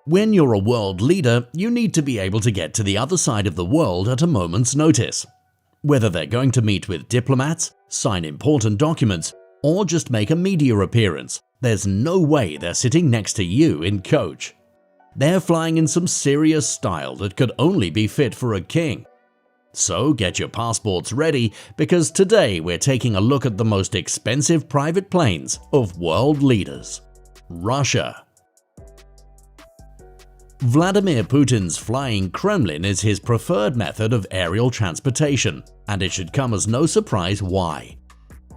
When you're a world leader, you need to be able to get to the other side of the world at a moment's notice. Whether they're going to meet with diplomats, sign important documents, or just make a media appearance, there's no way they're sitting next to you in coach. They're flying in some serious style that could only be fit for a king. So get your passports ready, because today we're taking a look at the most expensive private planes of world leaders. Russia. Vladimir Putin's flying Kremlin is his preferred method of aerial transportation, and it should come as no surprise why.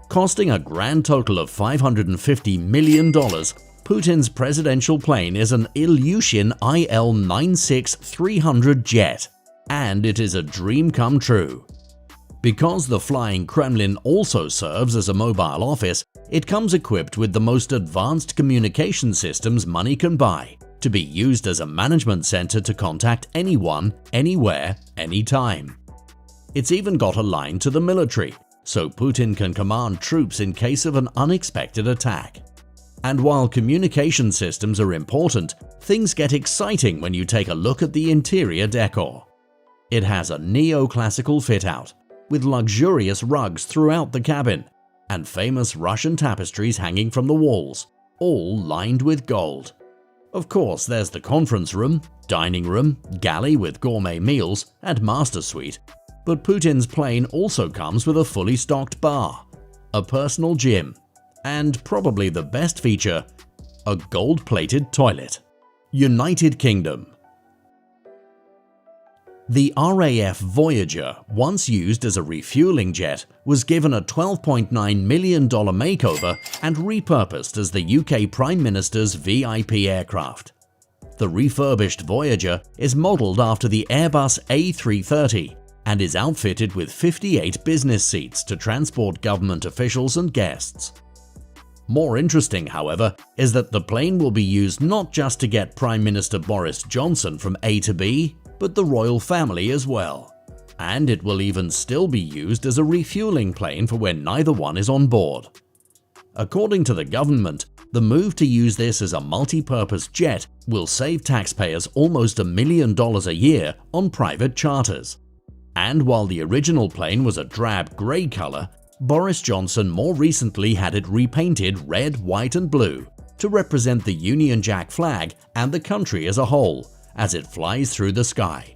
Costing a grand total of $550 million, Putin's presidential plane is an Ilyushin IL-96-300 jet, and it is a dream come true. Because the flying Kremlin also serves as a mobile office, it comes equipped with the most advanced communication systems money can buy, to be used as a management center to contact anyone, anywhere, anytime. It's even got a line to the military, so Putin can command troops in case of an unexpected attack. And while communication systems are important, things get exciting when you take a look at the interior decor. It has a neoclassical fit-out, with luxurious rugs throughout the cabin, and famous Russian tapestries hanging from the walls, all lined with gold. Of course, there's the conference room, dining room, galley with gourmet meals, and master suite, but Putin's plane also comes with a fully stocked bar, a personal gym, and probably the best feature, a gold-plated toilet. United Kingdom. The RAF Voyager, once used as a refueling jet, was given a $12.9 million makeover and repurposed as the UK Prime Minister's VIP aircraft. The refurbished Voyager is modelled after the Airbus A330 and is outfitted with 58 business seats to transport government officials and guests. More interesting, however, is that the plane will be used not just to get Prime Minister Boris Johnson from A to B, but the royal family as well. And it will even still be used as a refueling plane for when neither one is on board. According to the government, the move to use this as a multi-purpose jet will save taxpayers almost $1 million a year on private charters. And while the original plane was a drab grey colour, Boris Johnson more recently had it repainted red, white and blue to represent the Union Jack flag and the country as a whole, as it flies through the sky.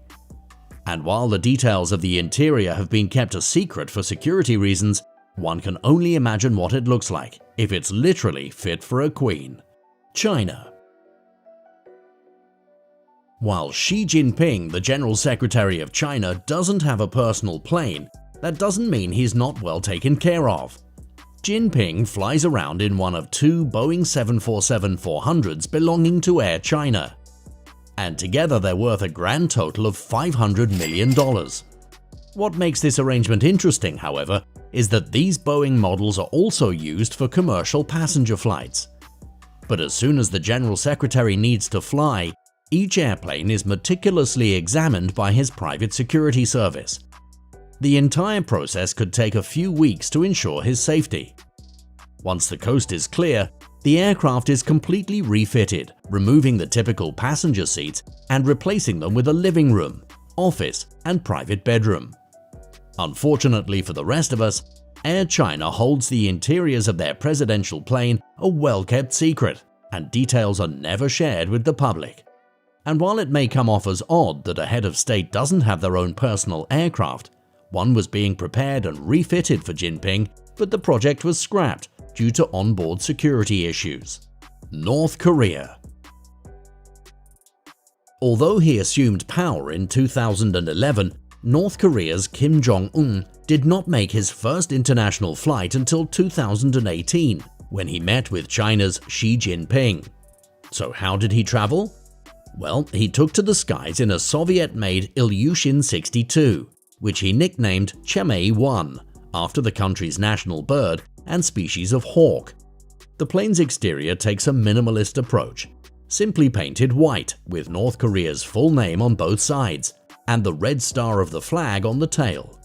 And while the details of the interior have been kept a secret for security reasons, one can only imagine what it looks like if it's literally fit for a queen. China. While Xi Jinping, the General Secretary of China, doesn't have a personal plane, that doesn't mean he's not well taken care of. Jinping flies around in one of two Boeing 747-400s belonging to Air China, and together they're worth a grand total of $500 million. What makes this arrangement interesting, however, is that these Boeing models are also used for commercial passenger flights. But as soon as the General Secretary needs to fly, each airplane is meticulously examined by his private security service. The entire process could take a few weeks to ensure his safety. Once the coast is clear, the aircraft is completely refitted, removing the typical passenger seats and replacing them with a living room, office, and private bedroom. Unfortunately for the rest of us, Air China holds the interiors of their presidential plane a well-kept secret, and details are never shared with the public. And while it may come off as odd that a head of state doesn't have their own personal aircraft, one was being prepared and refitted for Jinping, but the project was scrapped due to onboard security issues. North Korea. Although he assumed power in 2011, North Korea's Kim Jong-un did not make his first international flight until 2018, when he met with China's Xi Jinping. So how did he travel? Well, he took to the skies in a Soviet-made Ilyushin 62, which he nicknamed Chang'e-1, after the country's national bird and species of hawk. The plane's exterior takes a minimalist approach, simply painted white with North Korea's full name on both sides and the red star of the flag on the tail.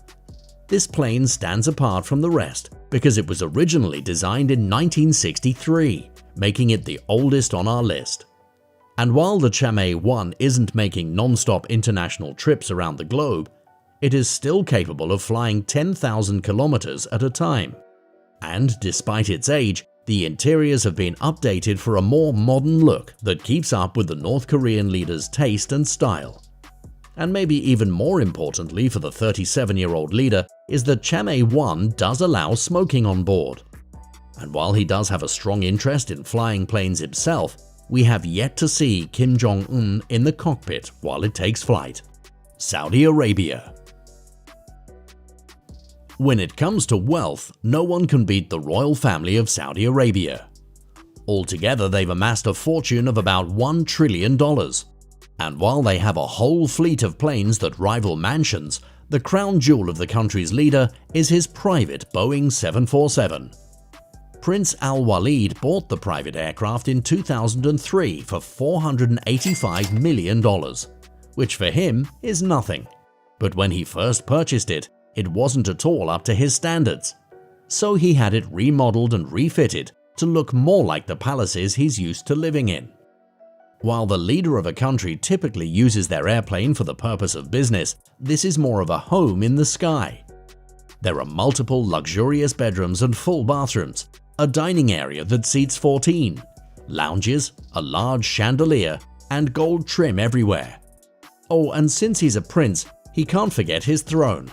This plane stands apart from the rest because it was originally designed in 1963, making it the oldest on our list. And while the Chang'e 1 isn't making non-stop international trips around the globe, it is still capable of flying 10,000 kilometers at a time. And despite its age, the interiors have been updated for a more modern look that keeps up with the North Korean leader's taste and style. And maybe even more importantly for the 37-year-old leader is that Chang'e 1 does allow smoking on board. And while he does have a strong interest in flying planes himself, we have yet to see Kim Jong-un in the cockpit while it takes flight. Saudi Arabia. When it comes to wealth, no one can beat the royal family of Saudi Arabia. Altogether, they've amassed a fortune of about $1 trillion. And while they have a whole fleet of planes that rival mansions, the crown jewel of the country's leader is his private Boeing 747. Prince Al Walid bought the private aircraft in 2003 for $485 million, which for him is nothing. But when he first purchased it, it wasn't at all up to his standards. So he had it remodeled and refitted to look more like the palaces he's used to living in. While the leader of a country typically uses their airplane for the purpose of business, this is more of a home in the sky. There are multiple luxurious bedrooms and full bathrooms, a dining area that seats 14, lounges, a large chandelier, and gold trim everywhere. Oh, and since he's a prince, he can't forget his throne.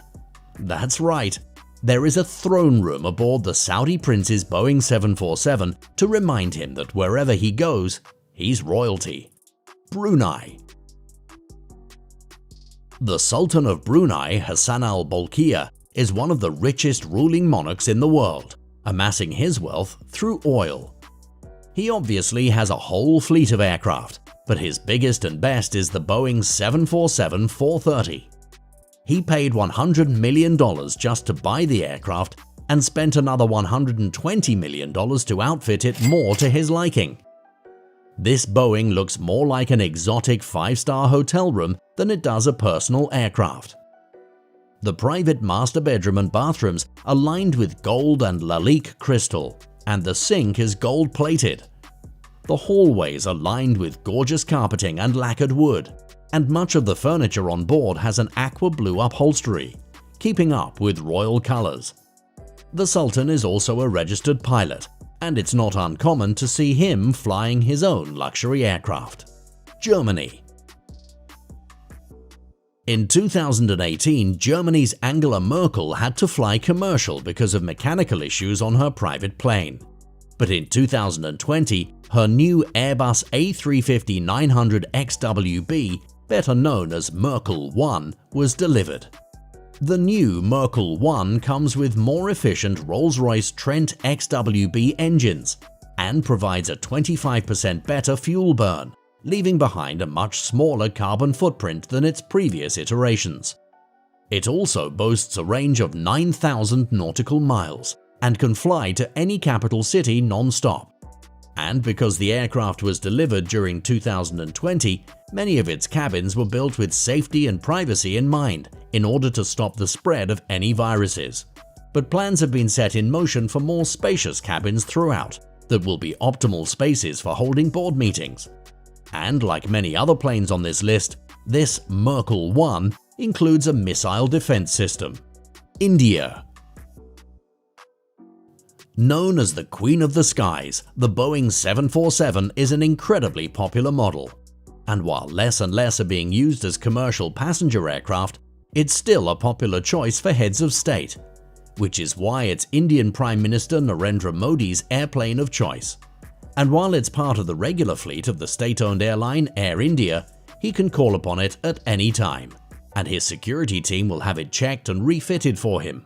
That's right, there is a throne room aboard the Saudi prince's Boeing 747 to remind him that wherever he goes, he's royalty. Brunei. The Sultan of Brunei, Hassan al-Bolkiah, is one of the richest ruling monarchs in the world, amassing his wealth through oil. He obviously has a whole fleet of aircraft, but his biggest and best is the Boeing 747-430. He paid $100 million just to buy the aircraft and spent another $120 million to outfit it more to his liking. This Boeing looks more like an exotic 5-star hotel room than it does a personal aircraft. The private master bedroom and bathrooms are lined with gold and Lalique crystal, and the sink is gold-plated. The hallways are lined with gorgeous carpeting and lacquered wood, and much of the furniture on board has an aqua blue upholstery, keeping up with royal colors. The Sultan is also a registered pilot, and it's not uncommon to see him flying his own luxury aircraft. Germany. In 2018, Germany's Angela Merkel had to fly commercial because of mechanical issues on her private plane. But in 2020, her new Airbus A350-900 XWB, better known as Merkel 1, was delivered. The new Merkel 1 comes with more efficient Rolls-Royce Trent XWB engines and provides a 25% better fuel burn, leaving behind a much smaller carbon footprint than its previous iterations. It also boasts a range of 9,000 nautical miles and can fly to any capital city non-stop. And because the aircraft was delivered during 2020, many of its cabins were built with safety and privacy in mind in order to stop the spread of any viruses. But plans have been set in motion for more spacious cabins throughout that will be optimal spaces for holding board meetings. And like many other planes on this list, this Merkel 1 includes a missile defense system. India. Known as the Queen of the Skies, the Boeing 747 is an incredibly popular model. And while less and less are being used as commercial passenger aircraft, it's still a popular choice for heads of state, which is why it's Indian Prime Minister Narendra Modi's airplane of choice. And while it's part of the regular fleet of the state-owned airline Air India, he can call upon it at any time, and his security team will have it checked and refitted for him.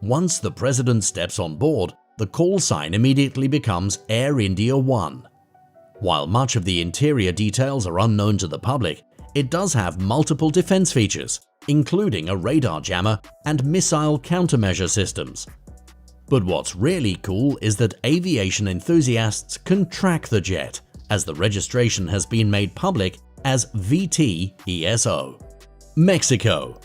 Once the president steps on board, the call sign immediately becomes Air India 1. While much of the interior details are unknown to the public, it does have multiple defense features, including a radar jammer and missile countermeasure systems. But what's really cool is that aviation enthusiasts can track the jet, as the registration has been made public as VT-ESO. Mexico.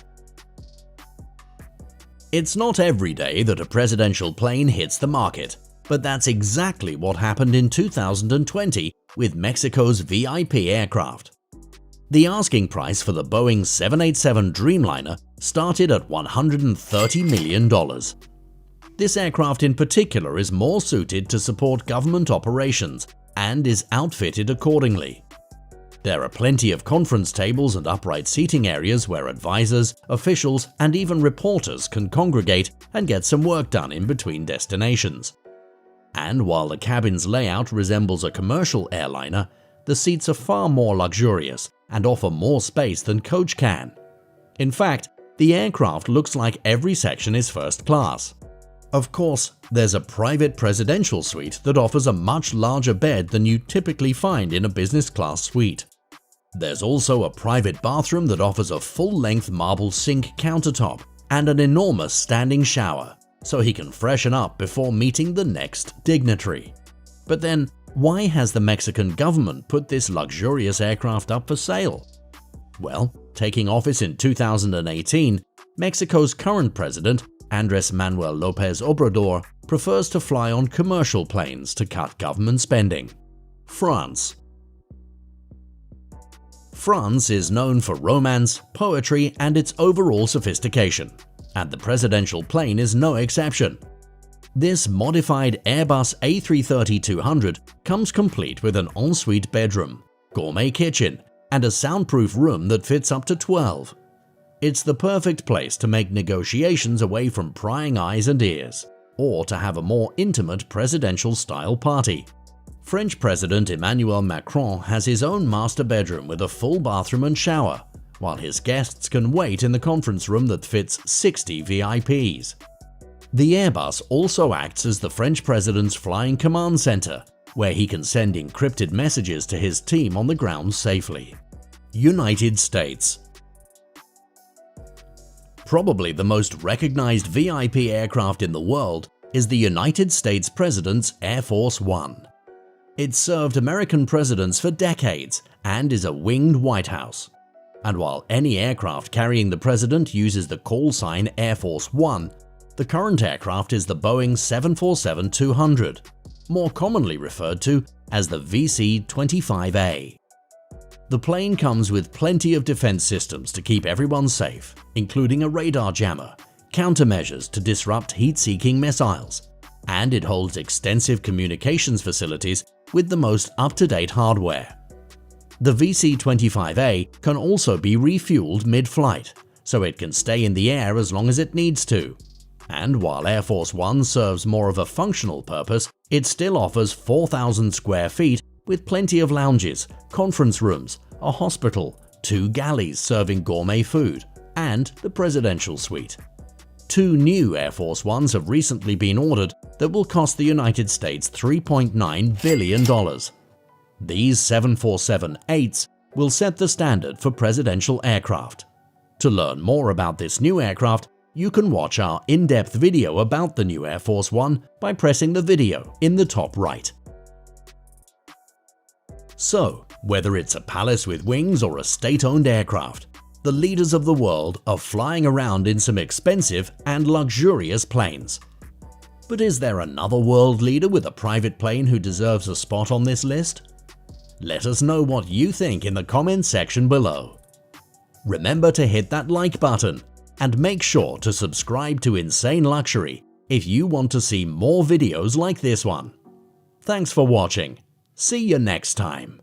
It's not every day that a presidential plane hits the market, But that's exactly what happened in 2020 with Mexico's VIP aircraft. The asking price for the Boeing 787 Dreamliner started at $130 million. This aircraft in particular is more suited to support government operations and is outfitted accordingly. There are plenty of conference tables and upright seating areas where advisors, officials, and even reporters can congregate and get some work done in between destinations. And while the cabin's layout resembles a commercial airliner, the seats are far more luxurious and offer more space than coach can. In fact, the aircraft looks like every section is first class. Of course, there's a private presidential suite that offers a much larger bed than you typically find in a business class suite. There's also a private bathroom that offers a full-length marble sink countertop and an enormous standing shower, so he can freshen up before meeting the next dignitary. But then, why has the Mexican government put this luxurious aircraft up for sale? Well, taking office in 2018, Mexico's current president, Andrés Manuel López Obrador, prefers to fly on commercial planes to cut government spending. France. France is known for romance, poetry, and its overall sophistication, and the presidential plane is no exception. This modified Airbus A330-200 comes complete with an ensuite bedroom, gourmet kitchen, and a soundproof room that fits up to 12. It's the perfect place to make negotiations away from prying eyes and ears, or to have a more intimate presidential-style party. French President Emmanuel Macron has his own master bedroom with a full bathroom and shower, while his guests can wait in the conference room that fits 60 VIPs. The Airbus also acts as the French president's flying command center, where he can send encrypted messages to his team on the ground safely. United States. Probably the most recognized VIP aircraft in the world is the United States President's Air Force One. It's served American presidents for decades and is a winged White House. And while any aircraft carrying the president uses the call sign Air Force One, the current aircraft is the Boeing 747-200, more commonly referred to as the VC-25A. The plane comes with plenty of defense systems to keep everyone safe, including a radar jammer, countermeasures to disrupt heat-seeking missiles, and it holds extensive communications facilities with the most up-to-date hardware. The VC-25A can also be refueled mid-flight, so it can stay in the air as long as it needs to. And while Air Force One serves more of a functional purpose, it still offers 4,000 square feet with plenty of lounges, conference rooms, a hospital, 2 galleys serving gourmet food, and the presidential suite. 2 new Air Force Ones have recently been ordered that will cost the United States $3.9 billion. These 747-8s will set the standard for presidential aircraft. To learn more about this new aircraft, you can watch our in-depth video about the new Air Force One by pressing the video in the top right. So, whether it's a palace with wings or a state-owned aircraft, the leaders of the world are flying around in some expensive and luxurious planes. But is there another world leader with a private plane who deserves a spot on this list? Let us know what you think in the comments section below. Remember to hit that like button and make sure to subscribe to Insane Luxury if you want to see more videos like this one. Thanks for watching. See you next time.